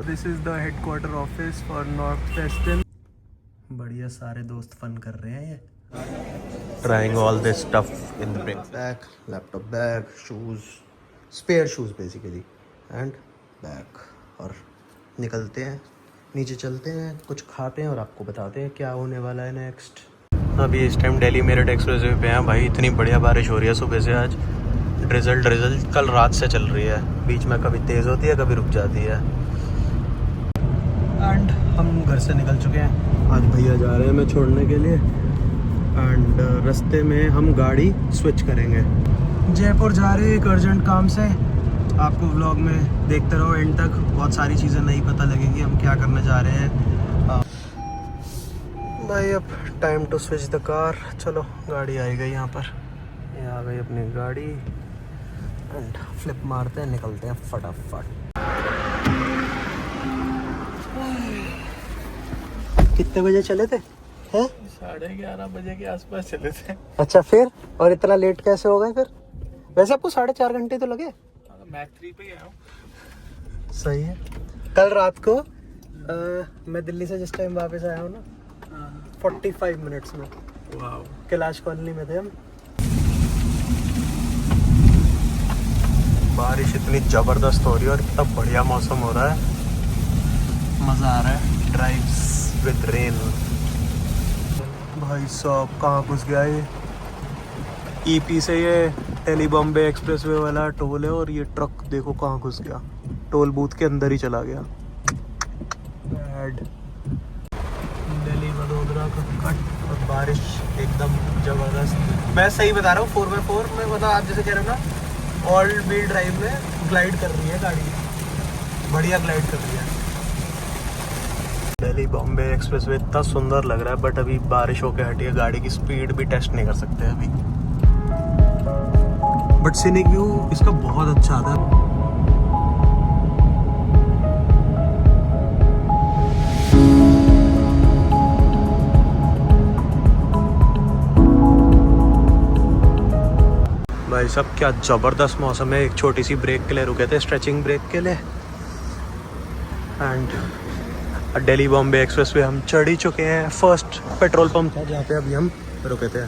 This is the headquarter office for north western. बढ़िया, सारे दोस्त फन कर रहे हैं ये। Trying all this stuff in the back, laptop bag, shoes, spare shoes basically, and bag. और निकलते हैं, नीचे चलते हैं, कुछ खाते हैं और आपको बताते हैं क्या होने वाला है नेक्स्ट। अभी इस टाइम दिल्ली मेरठ एक्सप्रेसवे पे हैं भाई। इतनी बढ़िया बारिश हो रही है सुबह से आज। ड्रिजल कल रात से चल रही है, बीच में कभी तेज़ होती है कभी रुक जाती है। एंड हम घर से निकल चुके हैं, आज भैया जा रहे हैं हमें छोड़ने के लिए। एंड रास्ते में हम गाड़ी स्विच करेंगे। जयपुर जा रहे हैं एक अर्जेंट काम से। आपको व्लॉग में देखते रहो एंड तक, बहुत सारी चीज़ें नहीं पता लगेंगी हम क्या करने जा रहे हैं। भाई अब time to switch the car. चलो गाड़ी आई गई यहाँ पर, ये आ गई अपनी गाड़ी। एंड फ्लिप मारते हैं, निकलते हैं फटाफट। कितने बजे चले थे? हैं? 11:30 बजे के आसपास चले थे। अच्छा, फिर और इतना लेट कैसे हो गए फिर? वैसे आपको 4.5 घंटे तो लगे? मैक 3 पे आया हूँ। सही है। कल रात को मैं दिल्ली से जिस टाइम वापस आया हूँ ना, 45 मिनट्स में। वाओ। कैलाश कॉलोनी में थे हम। बारिश इतनी ज़बरदस्त हो रही है और इतना बढ़िया मौसम हो रहा है, मज़ा आ रहा है। Drives with rain. भाई साहब कहाँ घुस गया ये? ईपी से ये दिल्ली बॉम्बे एक्सप्रेसवे वाला टोल है और ये ट्रक देखो कहाँ घुस गया, टोल बूथ के अंदर ही चला गया। बैड। दिल्ली वडोदरा का कट और बारिश एकदम ज़बरदस्त। मैं सही बता रहा हूँ, 4x4 में मतलब आप जैसे कह रहे हो ना, ऑल व्हील ड्राइव में ग्लाइड कर रही है गाड़ी, बढ़िया ग्लाइड कर रही है। दिल्ली बॉम्बे एक्सप्रेसवे इतना सुंदर लग रहा है, बट अभी बारिश होके हटी है, गाड़ी की स्पीड भी टेस्ट नहीं कर सकते अभी। बट सीनिक व्यू इसका बहुत अच्छा आता है। भाई साहब क्या ज़बरदस्त मौसम है। एक छोटी सी ब्रेक के लिए रुके थे, स्ट्रेचिंग ब्रेक के लिए। एंड दिल्ली बॉम्बे एक्सप्रेसवे हम चढ़ ही चुके हैं। फर्स्ट पेट्रोल पंप था जहाँ पे अभी हम रुके थे।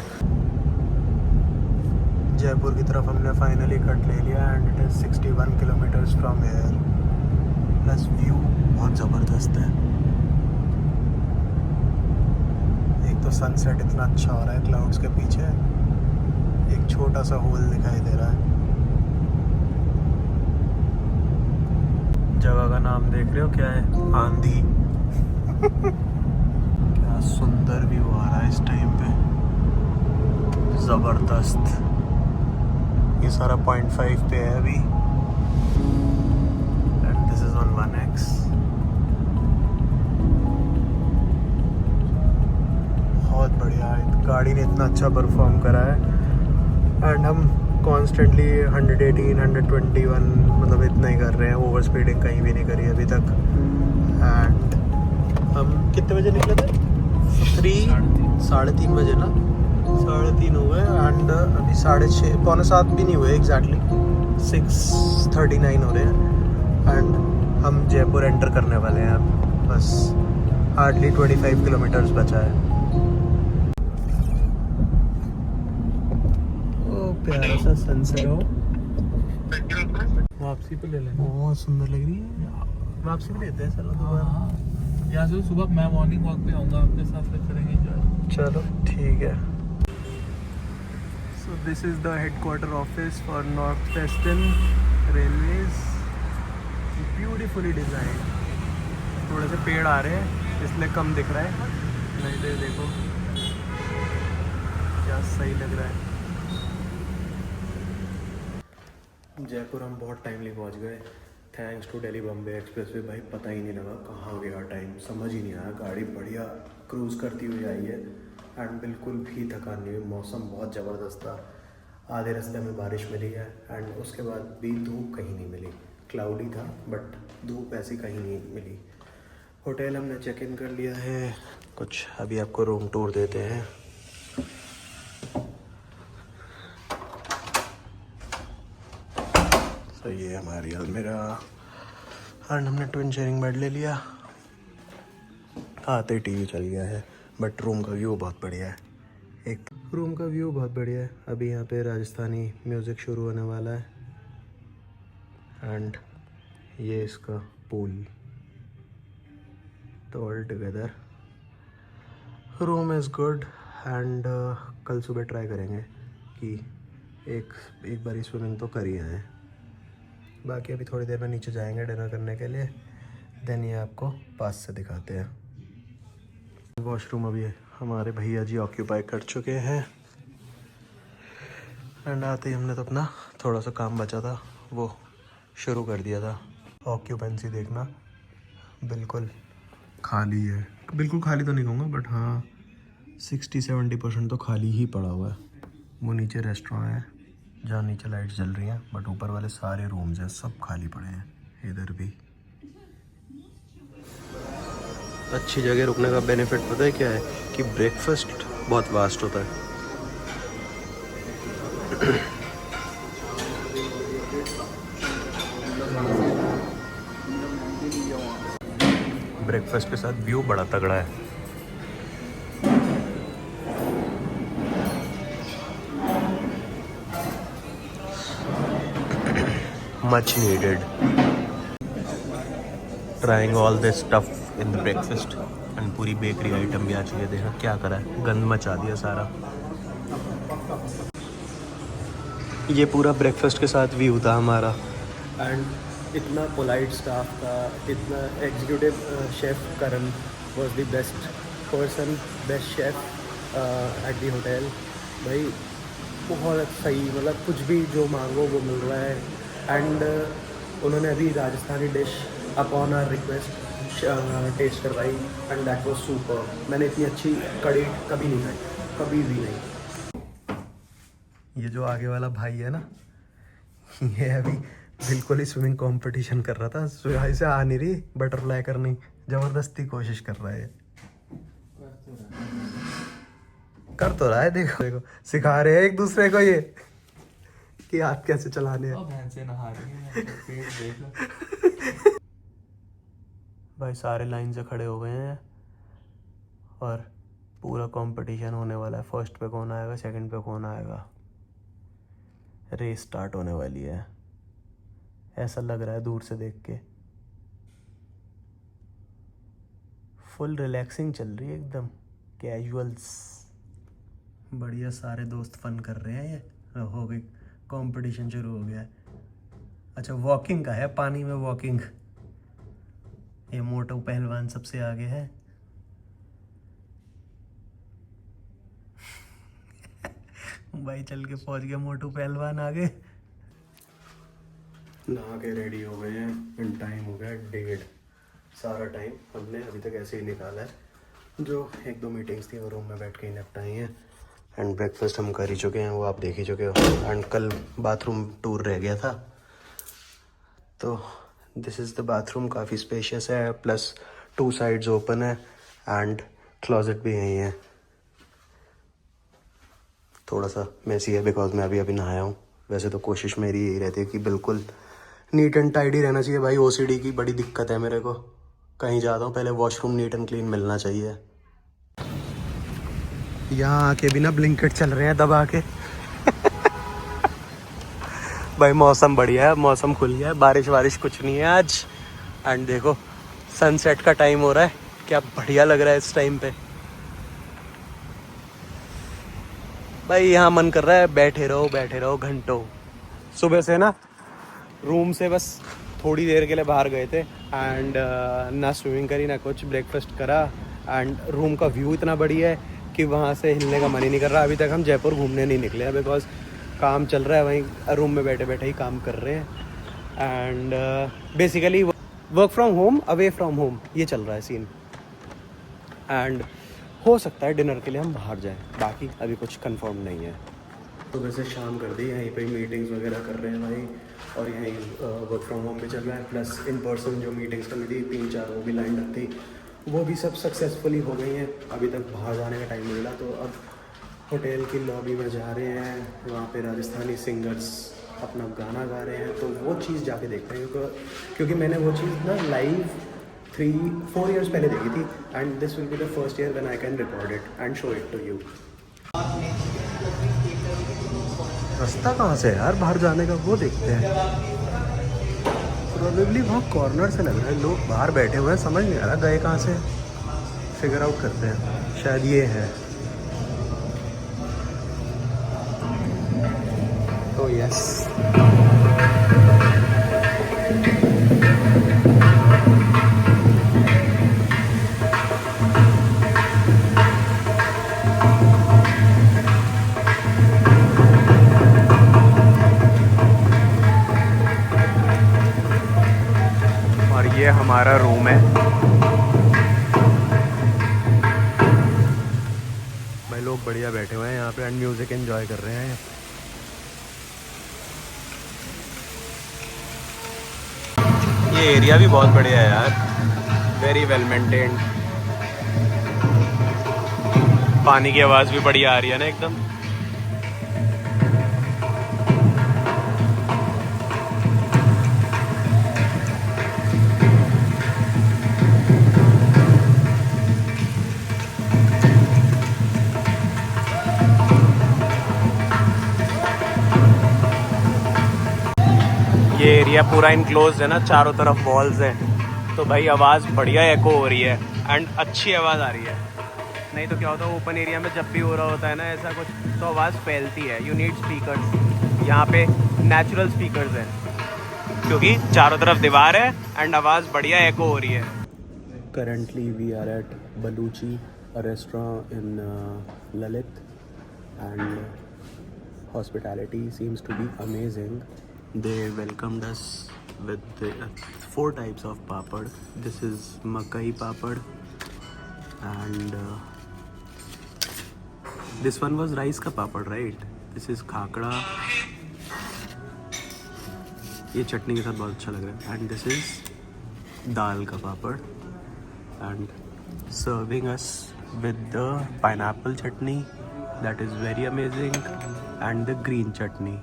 जयपुर की तरफ हमने फाइनली कट ले लिया and it is 61 kilometres from here. Plus view बहुत ज़बरदस्त है। एक तो सनसेट इतना अच्छा हो रहा है क्लाउड्स के पीछे, एक छोटा सा होल दिखाई दे रहा है। जगह का नाम देख रहे हो क्या है? आंधी। क्या सुंदर व्यू आ रहा है इस टाइम पे, जबरदस्त। ये सारा 0.5 पे है अभी and this is on 1x। बहुत बढ़िया, गाड़ी ने इतना अच्छा परफॉर्म करा है। एंड हम कॉन्स्टेंटली 118, 121 मतलब इतना ही कर रहे हैं, ओवर स्पीडिंग कहीं भी नहीं करी अभी तक। एंड हम कितने बजे निकले थे? 3:30 बजे ना, 3:30 हुए। एंड अभी 6:30 पौने 7 भी नहीं हुए एग्जैक्टली, 6:39 हो रहे हैं। एंड हम जयपुर एंटर करने वाले हैं अब, बस हार्डली 25 किलोमीटर्स बचा है। प्यारा सा सनसेट हो। वापसी पे ले लेना। बहुत सुंदर लग रही है। वापसी पे लेते हैं चलो दोबारा। यहाँ से सुबह मैं मॉर्निंग वॉक पे आऊँगा आपके साथ, फिर करेंगे एंजॉय। चलो ठीक है। So this is the headquarter office for north western railways. Beautifully design. थोड़े से पेड़ आ रहे हैं इसलिए कम दिख रहा है, नहीं तो देखो क्या सही लग रहा है। जयपुर हम बहुत टाइमली पहुंच गए, thanks to Delhi Bombay expressway. भाई पता ही नहीं लगा कहाँ गया टाइम, समझ ही नहीं आया। गाड़ी बढ़िया क्रूज़ करती हुई आई है एंड बिल्कुल भी थकान नहीं हुई। मौसम बहुत ज़बरदस्त था। आधे रास्ते में बारिश मिली है एंड उसके बाद भी धूप कहीं नहीं मिली। क्लाउडी था बट धूप ऐसी कहीं नहीं मिली। होटल हमने चेक इन कर लिया है कुछ, अभी आपको रूम टूर देते हैं। तो ये हमारी अलमीरा एंड हमने ट्विन शेयरिंग बेड ले लिया। आते टीवी चल गया है, बट रूम का व्यू बहुत बढ़िया है। एक रूम का व्यू बहुत बढ़िया है। अभी यहाँ पे राजस्थानी म्यूज़िक शुरू होने वाला है एंड ये इसका पूल। तो all together room is good and कल सुबह ट्राई करेंगे कि एक बारी स्विमिंग तो कर ही आए। बाकी अभी थोड़ी देर में नीचे जाएंगे डिनर करने के लिए, देन ये आपको पास से दिखाते हैं। वॉशरूम अभी हमारे भैया जी ऑक्यूपाई कर चुके हैं एंड आते ही हमने तो अपना थोड़ा सा काम बचा था वो शुरू कर दिया था। ऑक्यूपेंसी देखना बिल्कुल खाली है, बिल्कुल खाली तो नहीं कहूँगा बट हाँ 60-70% तो खाली ही पड़ा हुआ है। वो नीचे रेस्टोरेंट है जहाँ नीचे लाइट्स जल रही हैं, बट ऊपर वाले सारे रूम्स हैं सब खाली पड़े हैं। इधर भी अच्छी जगह रुकने का बेनिफिट पता है क्या है कि ब्रेकफास्ट बहुत वास्ट होता है। ब्रेकफास्ट के साथ व्यू बड़ा तगड़ा है। Much needed. Trying all this stuff in the breakfast and पूरी बेकरी आइटम भी आ चुकी है। देखा क्या करा है, गंद मचा दिया सारा। ये पूरा ब्रेकफास्ट के साथ व्यू था हमारा एंड इतना पोलाइट स्टाफ था, इतना executive chef Karan was the best person, best chef at the hotel. भाई बहुत सही, मतलब कुछ भी जो मांगो वो मिल रहा है। एंड उन्होंने अभी Rajasthani dish upon our request taste करवाई एंड दैट वाज सुपर। मैंने इतनी अच्छी कड़ी कभी नहीं खाई, कभी भी नहीं। ये जो आगे वाला भाई है ना, ये अभी बिल्कुल ही स्विमिंग कंपटीशन कर रहा था। सुहाई से आ नहीं रही बटरफ्लाई करनी, ज़बरदस्ती कोशिश कर रहा है। कर तो रहा है, देखो देखो सिखा रहे हैं एक दूसरे को ये कि हाथ कैसे चलाने हैं। भैंसे नहा रही हैं, पेट देख लो। भाई सारे लाइन से खड़े हो गए हैं और पूरा कंपटीशन होने वाला है। फर्स्ट पे कौन आएगा, सेकंड पे कौन आएगा, रेस स्टार्ट होने वाली है। ऐसा लग रहा है दूर से देख के। फुल रिलैक्सिंग चल रही है, एकदम कैजुअल्स। बढ़िया सारे दोस्त फन कर रहे हैं। ये हो गई, कंपटीशन शुरू हो गया है। अच्छा वॉकिंग का है, पानी में वॉकिंग। ये मोटू पहलवान सबसे आगे है। भाई चल के पहुंच गया मोटू पहलवान आगे। नहा के रेडी हो गए हैं एंड टाइम हो गया 1:30। सारा टाइम हमने अभी तक ऐसे ही निकाला है। जो 1-2 मीटिंग्स थी वो रूम में बैठ के ही निपटाई हैं एंड ब्रेकफास्ट हम कर ही चुके हैं, वो आप देख ही चुके हो। एंड कल बाथरूम टूर रह गया था। तो दिस इज़ द बाथरूम, काफ़ी स्पेशियस है, प्लस 2 साइड्स ओपन है एंड क्लोजेट भी यहीं है। थोड़ा सा मैसी है बिकॉज मैं अभी नहाया हूँ। वैसे तो कोशिश मेरी यही रहती है कि बिल्कुल नीट एंड टाइडी रहना चाहिए। भाई OCD की बड़ी दिक्कत है मेरे को। कहीं जाता हूँ पहले वॉशरूम नीट एंड क्लीन मिलना चाहिए। यहाँ आके भी ना ब्लिंकेट चल रहे हैं दबा के। भाई मौसम बढ़िया है, मौसम खुल गया है, बारिश वारिश कुछ नहीं है आज। एंड देखो सनसेट का टाइम हो रहा है, क्या बढ़िया लग रहा है इस टाइम पे। भाई यहाँ मन कर रहा है बैठे रहो घंटों। सुबह से ना रूम से बस थोड़ी देर के लिए बाहर गए थे एंड ना स्विमिंग करी ना कुछ, ब्रेकफास्ट करा एंड रूम का व्यू इतना बढ़िया है कि वहाँ से हिलने का मन ही नहीं कर रहा। अभी तक हम जयपुर घूमने नहीं निकले हैं बिकॉज काम चल रहा है, वहीं रूम में बैठे बैठे ही काम कर रहे हैं। And basically work from home away from home ये चल रहा है सीन। एंड हो सकता है डिनर के लिए हम बाहर जाएं, बाकी अभी कुछ कंफर्म नहीं है। सुबह से शाम कर दी, यहीं पे मीटिंग्स वगैरह कर रहे हैं भाई, और यहीं वर्क फ्रॉम होम भी चल रहा है। प्लस इन पर्सन जो मीटिंग्स करनी थी 3-4 वो भी लाइन अप थी, वो भी सब सक्सेसफुली हो गई हैं। अभी तक बाहर जाने का टाइम मिला तो अब होटल की लॉबी में जा रहे हैं। वहाँ पे राजस्थानी सिंगर्स अपना गाना गा रहे हैं, तो वो चीज़ जाके देखते हैं, क्योंकि मैंने वो चीज़ ना लाइव 3-4 years पहले देखी थी, and this will be the first year when I can record it and show it to you. रास्ता कहाँ से है यार बाहर जाने का, वो देखते हैं। प्रोबेबली वहाँ कॉर्नर से लग रहा है, लोग बाहर बैठे हुए हैं, समझ नहीं आ रहा गए कहाँ से, फिगर आउट करते हैं, शायद ये है। तो यस, और ये हमारा रूम है। भाई लोग बढ़िया बैठे हुए हैं यहाँ पे एंड म्यूज़िक एंजॉय कर रहे हैं। ये एरिया भी बहुत बढ़िया है यार, वेरी वेल मेंटेन्ड। पानी की आवाज़ भी बढ़िया आ रही है ना एकदम। ये एरिया पूरा इनक्लोज है ना, चारों तरफ वॉल्स हैं, तो भाई आवाज़ बढ़िया एको हो रही है एंड अच्छी आवाज़ आ रही है। नहीं तो क्या होता है ओपन एरिया में जब भी हो रहा होता है ना ऐसा कुछ, तो आवाज़ फैलती है। You need speakers. यहाँ पे नेचुरल स्पीकर्स हैं क्योंकि चारों तरफ दीवार है एंड आवाज़ बढ़िया एको हो रही है। Currently we are at Baluchi, a restaurant in Lalit, and hospitality seems to be amazing. They welcomed us with 4 types of papad. This is makai papad, and this one was rice ka papad, right? This is khakda. ये चटनी के साथ बहुत अच्छा लग रहा है। And this is दाल का पापड़, and serving us with the pineapple chutney that is very amazing, and the green chutney.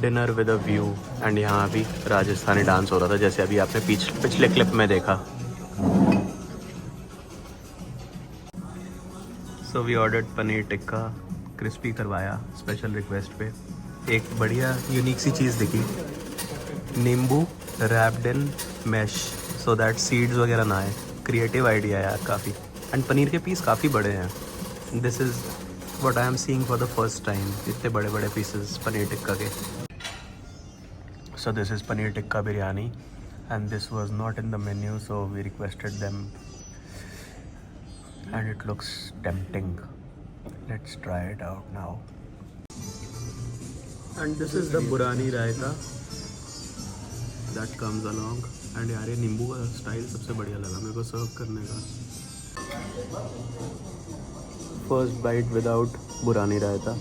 Dinner with a view, and यहाँ भी राजस्थानी डांस हो रहा था जैसे अभी आपने पिछले क्लिप में देखा। So we ordered paneer tikka, crispy करवाया स्पेशल रिक्वेस्ट पे। एक बढ़िया यूनिक सी चीज़ दिखी, नींबू wrapped in mesh so that seeds वगैरह ना आए। क्रिएटिव आइडिया है यार काफ़ी, एंड पनीर के पीस काफ़ी बड़े हैं। This is what I am seeing for the first time, इतने बड़े बड़े पीसेस पनीर टिक्का के। So this is paneer tikka biryani, and this was not in the menu, so we requested them, and it looks tempting. Let's try it out now. And this is the burani raita that comes along. And यार ये नींबू का style सबसे बढ़िया लगा मेरे को सर्व करने का। First bite without burani raita.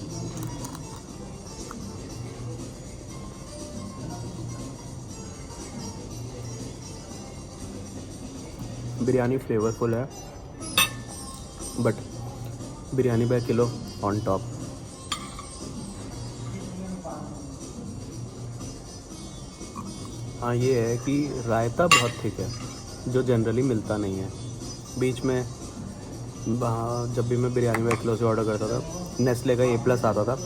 Biryani flavourful है, but biryani by kilo on top. हाँ ये है कि रायता बहुत थिक है, जो जनरली मिलता नहीं है। बीच में जब भी मैं बिरयानी बाय किलो से ऑर्डर करता था, नेस्ले का A+ आता था,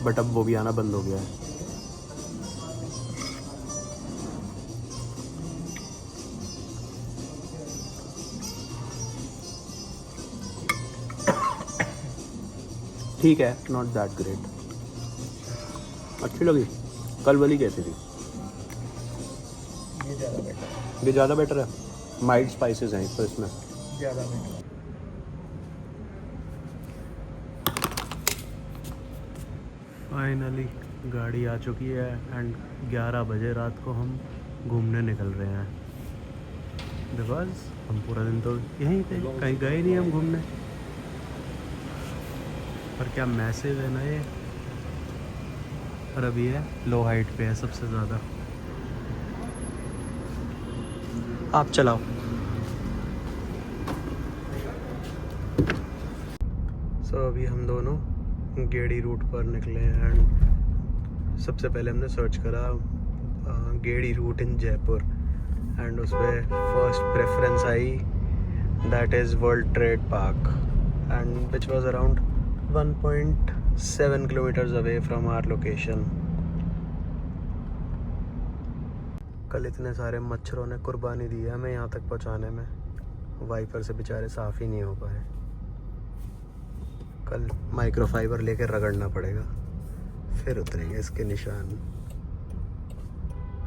बट अब वो भी आना बंद हो गया है। ठीक है, नॉट दैट ग्रेट। अच्छी लगी। कल वाली कैसी थी? ये ज़्यादा बेटर है। माइल्ड स्पाइसेस हैं तो इसमें ज़्यादा बेटर। फाइनली गाड़ी आ चुकी है एंड 11 बजे रात को हम घूमने निकल रहे हैं, बिकॉज हम पूरा दिन तो यहीं थे, कहीं गए नहीं हम घूमने। पर क्या मैसिव है ना ये, और अभी है लो हाइट पे है सबसे ज़्यादा। आप चलाओ। सो अभी हम दोनों गेड़ी रूट पर निकले एंड सबसे पहले हमने सर्च करा गेड़ी रूट इन जयपुर एंड उस पर फर्स्ट प्रेफरेंस आई that is world trade park and which was around 1.7 kilometers away from our location. कल इतने सारे मच्छरों ने कुर्बानी दी है हमें यहाँ तक पहुँचाने में, वाइपर से बेचारे साफ़ ही नहीं हो पाए। कल माइक्रोफाइबर लेकर रगड़ना पड़ेगा, फिर उतरेंगे इसके निशान।